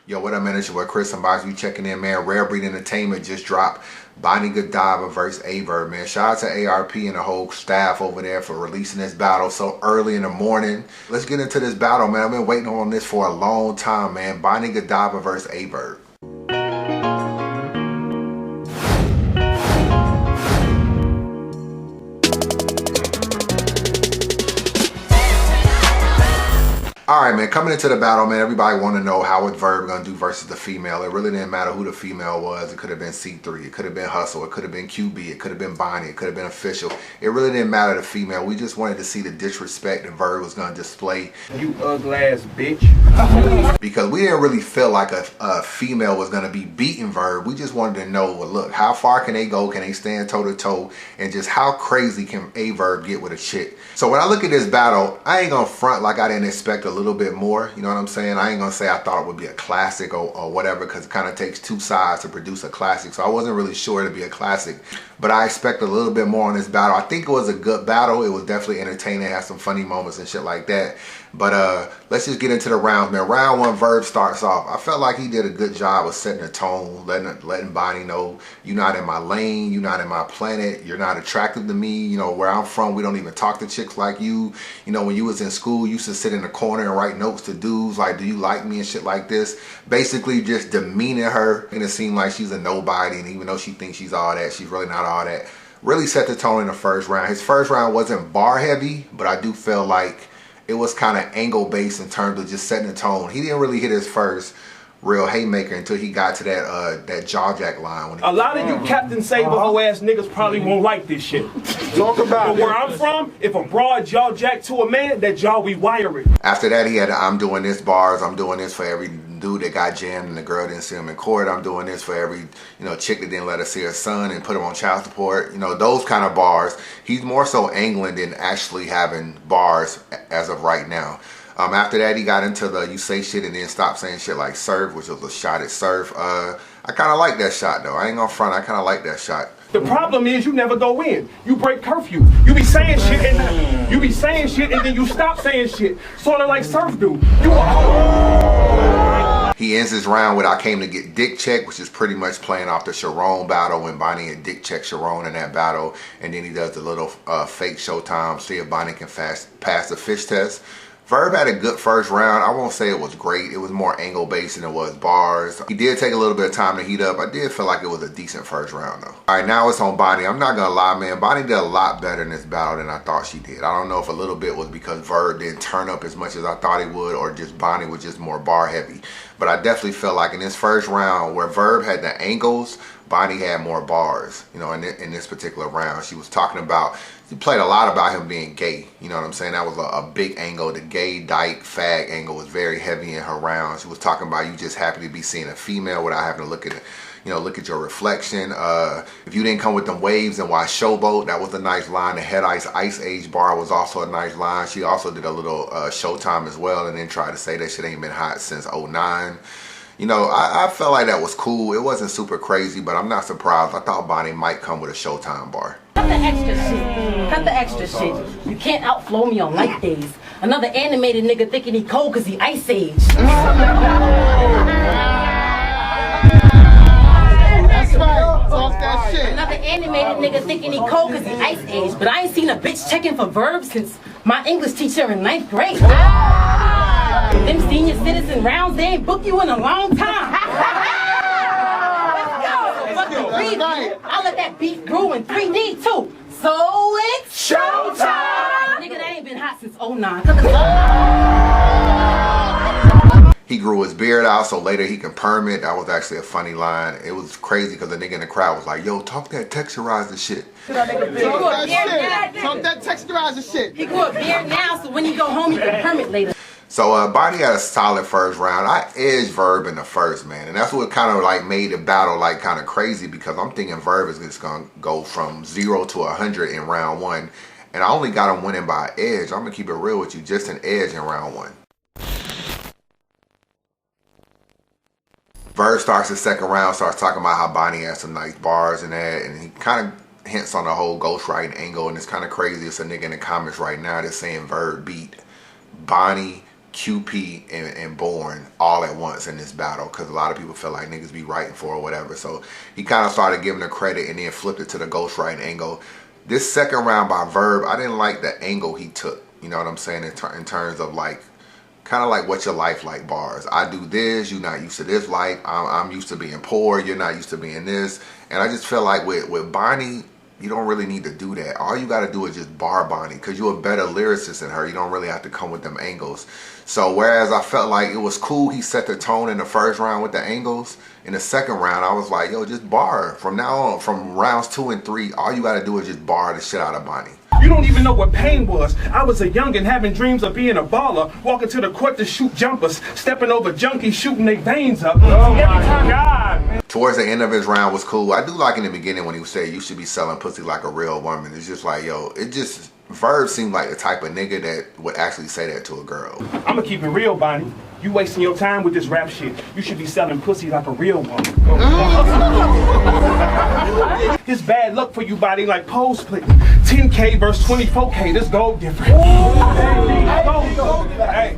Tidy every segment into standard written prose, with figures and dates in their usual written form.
Yo, what up, man? It's your boy Chris. You checking in, man. Rare Breed Entertainment just dropped Bonnie Godiva versus AyeVerb, man. Shout out to ARP and the whole staff over there for releasing this battle so early in the morning. Let's get into this battle, man. I've been waiting on this for a long time, man. Bonnie Godiva versus AyeVerb. Alright, man, coming into the battle, man, everybody want to know how AyeVerb going to do versus the female. It really didn't matter who the female was. It could have been C3, it could have been Hustle, it could have been QB, it could have been Bonnie, it could have been Official. It really didn't matter the female. We just wanted to see the disrespect that AyeVerb was going to display. You ugly ass bitch. Because we didn't really feel like a female was going to be beating AyeVerb. We just wanted to know, well, look, how far can they go? Can they stand toe to toe? And just how crazy can AyeVerb get with a chick? So when I look at this battle, I ain't going to front like I didn't expect a little bit more. You know what I'm saying? I ain't going to say I thought it would be a classic or whatever, because it kind of takes two sides to produce a classic. So I wasn't really sure it'd be a classic. But I expect a little bit more on this battle. I think it was a good battle. It was definitely entertaining. It had some funny moments and shit like that. But let's just get into the rounds, man. Round one, AyeVerb starts off. I felt like he did a good job of setting the tone, letting Bonnie know, you're not in my lane, you're not in my planet, you're not attractive to me. You know, where I'm from, we don't even talk to chicks like you. You know, when you was in school, you used to sit in the corner and write notes to dudes like, do you like me and shit like this. Basically just demeaning her, and it seemed like she's a nobody, and even though she thinks she's all that, she's really not all that. Really set the tone in the first round. His first round wasn't bar heavy, but I do feel like it was kind of angle based in terms of just setting the tone. He didn't really hit his first real haymaker until he got to that jaw jack line. A lot of you Captain Save-A-Ho ass niggas probably won't like this shit. Talk about it. But where I'm from, if a broad jaw jack to a man, that jaw we wire it. After that, he had I'm doing this bars. I'm doing this for every dude that got jammed and the girl didn't see him in court. I'm doing this for every, chick that didn't let her see her son and put him on child support. You know, those kind of bars. He's more so angling than actually having bars as of right now. After that, he got into the you say shit and then stop saying shit like Surf, which was a shot at Surf. I kind of like that shot, though. I ain't gonna front. I kind of like that shot. The problem is you never go in. You break curfew. You be saying shit and then you stop saying shit. Sort of like Surf do. He ends his round with I came to get dick checked, which is pretty much playing off the Sharon battle when Bonnie and dick checked Sharon in that battle. And then he does the little fake Showtime, see if Bonnie can pass the fish test. AyeVerb had a good first round. I won't say it was great. It was more angle based than it was bars. He did take a little bit of time to heat up. I did feel like it was a decent first round though. All right, now it's on Bonnie. I'm not gonna lie, man. Bonnie did a lot better in this battle than I thought she did. I don't know if a little bit was because AyeVerb didn't turn up as much as I thought he would, or just Bonnie was just more bar heavy. But I definitely felt like in this first round where AyeVerb had the angles, Bonnie had more bars, in this particular round. She was talking about, she played a lot about him being gay. You know what I'm saying? That was a big angle. The gay, dyke, fag angle was very heavy in her round. She was talking about you just happy to be seeing a female without having to look at it. Look at your reflection. If you didn't come with them waves, then why showboat? That was a nice line. The Head Ice Age bar was also a nice line. She also did a little Showtime as well, and then tried to say that shit ain't been hot since '09. I felt like that was cool. It wasn't super crazy, but I'm not surprised. I thought Bonnie might come with a Showtime bar. Cut the extra shit. Cut the extra shit. You can't outflow me on light days. Another animated nigga thinking he cold cause he Ice Age. Another animated nigga thinking he cold cause he Ice Age. But I ain't seen a bitch checking for verbs since my English teacher in 9th grade. Them senior citizen rounds, they ain't booked you in a long time. Let's go. I'll let that beat brew in 3D too. So it's showtime! Nigga, that ain't been hot since '09. He grew his beard out so later he can perm it. That was actually a funny line. It was crazy because the nigga in the crowd was like, yo, talk that texturizer shit. Talk that texturizer shit. He grew a beard now, so when you go home, you can perm it later. So Bonnie had a solid first round. I edged AyeVerb in the first, man. And that's what kind of like made the battle like kind of crazy, because I'm thinking AyeVerb is just going to go from 0 to 100 in round one. And I only got him winning by an edge. I'm going to keep it real with you. Just an edge in round one. AyeVerb starts the second round, starts talking about how Bonnie has some nice bars and that. And he kind of hints on the whole ghostwriting angle. And it's kind of crazy. It's a nigga in the comments right now that's saying AyeVerb beat Bonnie, QP and Born all at once in this battle, because a lot of people feel like niggas be writing for or whatever. So he kind of started giving the credit and then flipped it to the ghostwriting angle. This second round by Verb, I didn't like the angle he took. You know what I'm saying? In terms of like, kind of like what's your life like bars. I do this, you're not used to this life. I'm used to being poor, you're not used to being this. And I just feel like with Bonnie, you don't really need to do that. All you got to do is just bar Bonnie, because you're a better lyricist than her. You don't really have to come with them angles. So whereas I felt like it was cool he set the tone in the first round with the angles, in the second round I was like, yo, just bar. From now on, from rounds 2 and 3, all you got to do is just bar the shit out of Bonnie. You don't even know what pain was. I was a youngin' having dreams of being a baller, walking to the court to shoot jumpers, stepping over junkies, shooting their veins up. Oh my God. Towards the end of his round was cool. I do like in the beginning when he said you should be selling pussy like a real woman. It's just like, yo, Verb seemed like the type of nigga that would actually say that to a girl. I'ma keep it real, Bonnie. You wasting your time with this rap shit. You should be selling pussy like a real woman. It's bad luck for you, Bonnie, like pole split. 10K versus 24K, this gold different. Hey,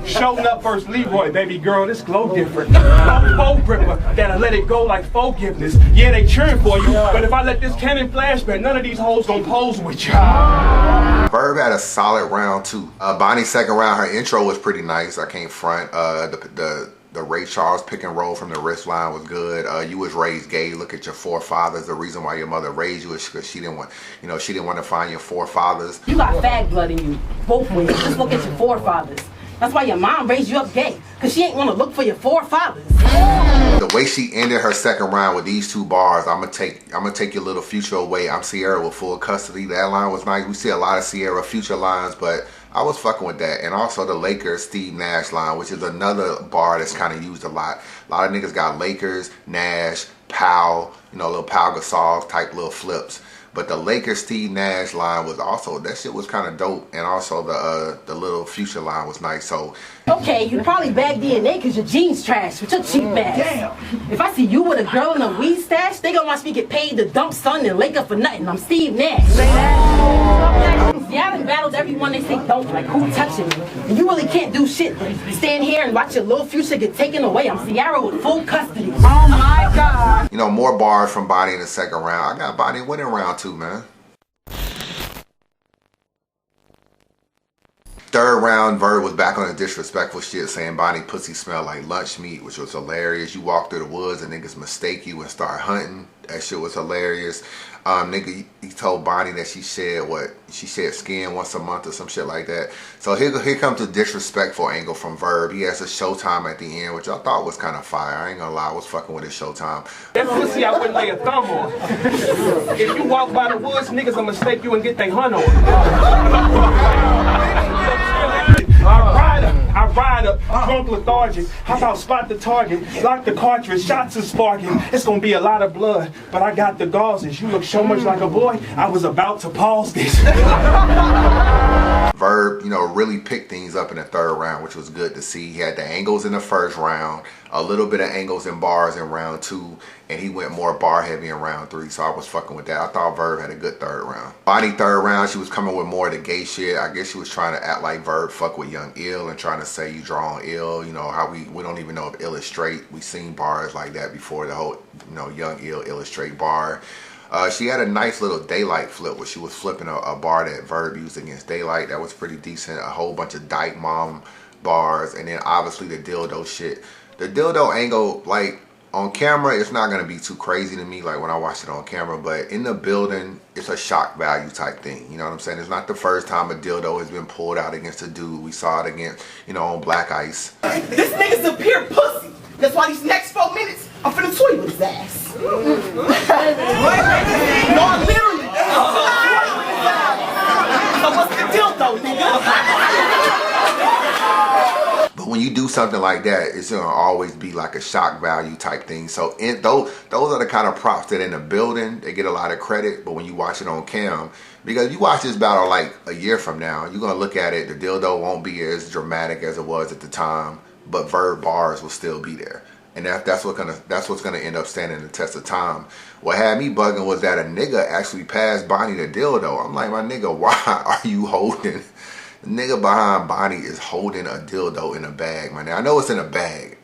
showing up versus Leroy, baby girl, this glow different. Faux gripper, that'll let it go like forgiveness. Yeah, they cheering for you, but if I let this cannon flash, man, none of these hoes gon' pose with you. Verb had a solid round 2. Bonnie's second round, her intro was pretty nice. I can't front. The Ray Charles pick and roll from the wrist line was good. You was raised gay. Look at your forefathers. The reason why your mother raised you is because she didn't want, she didn't want to find your forefathers. You got fag blood in you, both ways. Just look at your forefathers. That's why your mom raised you up gay, because she ain't want to look for your forefathers. The way she ended her second round with these 2 bars, I'm gonna take your little future away. I'm Sierra with full custody. That line was nice. We see a lot of Sierra future lines, but I was fucking with that. And also the Lakers Steve Nash line, which is another bar that's kind of used a lot. A lot of niggas got Lakers, Nash, Powell, little Pau Gasol type little flips. But the Lakers Steve Nash line was also, that shit was kind of dope. And also the little Future line was nice. So okay, you probably bag DNA because your jeans trash with your cheap ass. Damn. If I see you with a girl in a weed stash, they gonna watch me get paid to dump son and lake up for nothing. I'm Steve Nash. See, I done battled everyone they say don't, like who touching me. And you really can't do shit. Stand here and watch your little future get taken away. I'm Sierra with full custody. Oh my God. More bars from Bonnie in the second round. I got Bonnie winning round 2, man. Third round, Verb was back on the disrespectful shit, saying Bonnie pussy smelled like lunch meat, which was hilarious. You walk through the woods and niggas mistake you and start hunting. That shit was hilarious. Nigga, he told Bonnie that she shed skin once a month or some shit like that. So here comes the disrespectful angle from Verb. He has a Showtime at the end, which I thought was kind of fire. I ain't gonna lie, I was fucking with his Showtime. That pussy I wouldn't lay a thumb on. If you walk by the woods, niggas will mistake you and get their hunt on. I ride up, drunk lethargic. How about spot the target, lock the cartridge, shots are sparking. It's gonna be a lot of blood, but I got the gauzes. You look so much like a boy, I was about to pause this. Verb, really picked things up in the third round, which was good to see. He had the angles in the first round, a little bit of angles and bars in round 2, and he went more bar heavy in round 3, so I was fucking with that. I thought Verb had a good third round. Bonnie third round, she was coming with more of the gay shit. I guess she was trying to act like Verb fuck with Young Ill and trying to say you draw on Ill. How we don't even know if Ill is straight. We seen bars like that before, the whole Young Ill illustrate bar. She had a nice little Daylight flip where she was flipping a bar that Verb used against Daylight. That was pretty decent. A whole bunch of Dyke Mom bars, and then obviously the dildo shit. The dildo angle, like on camera, it's not gonna be too crazy to me, like when I watch it on camera, but in the building, it's a shock value type thing. You know what I'm saying? It's not the first time a dildo has been pulled out against a dude. We saw it against, on Black Ice. This nigga's a pure pussy. That's why these next 4 minutes, I'm finna toy with his ass. No, literally. So what's the dildo, nigga? But when you do something like that, it's gonna always be like a shock value type thing. So those are the kind of props that in the building, they get a lot of credit, but when you watch it on cam, because if you watch this battle like a year from now, you're gonna look at it, the dildo won't be as dramatic as it was at the time, but Verb bars will still be there. And that's what's gonna end up standing the test of time. What had me bugging was that a nigga actually passed Bonnie the dildo. I'm like, my nigga, why are you holding The nigga behind Bonnie is holding a dildo in a bag, man. I know it's in a bag.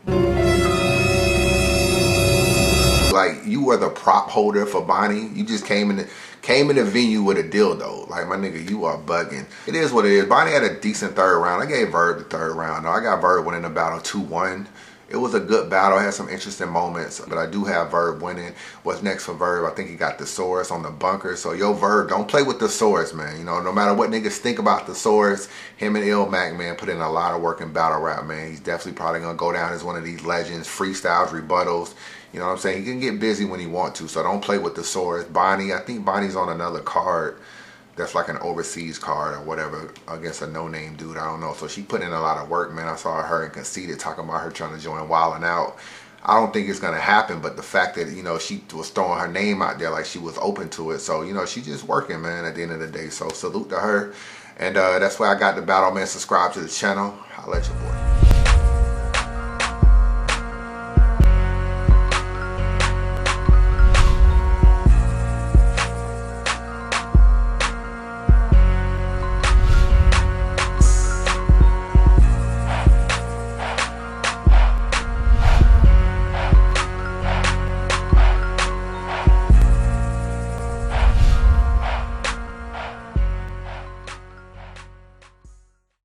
Like, you were the prop holder for Bonnie. You just came in the venue with a dildo. Like, my nigga, you are bugging. It is what it is. Bonnie had a decent third round. I gave Verb the third round. No, I got Verb winning the battle 2-1. It was a good battle. It had some interesting moments, but I do have Verb winning. What's next for Verb? I think he got Thesaurus on the bunker. So, yo, Verb, don't play with Thesaurus, man. You know, no matter what niggas think about Thesaurus, him and Ill Mac, man, put in a lot of work in battle rap, man. He's definitely probably going to go down as one of these legends, freestyles, rebuttals. You know what I'm saying? He can get busy when he want to, so don't play with Thesaurus. Bonnie, I think Bonnie's on another card that's like an overseas card or whatever against a no-name dude. I don't know. So she put in a lot of work, man. I saw her and Conceited talking about her trying to join Wildin' Out. I don't think it's going to happen, but the fact that, you know, she was throwing her name out there like she was open to it. So, you know, she just working, man, at the end of the day. So salute to her. And that's why I got the battle, man. Subscribe to the channel. I'll let you boy.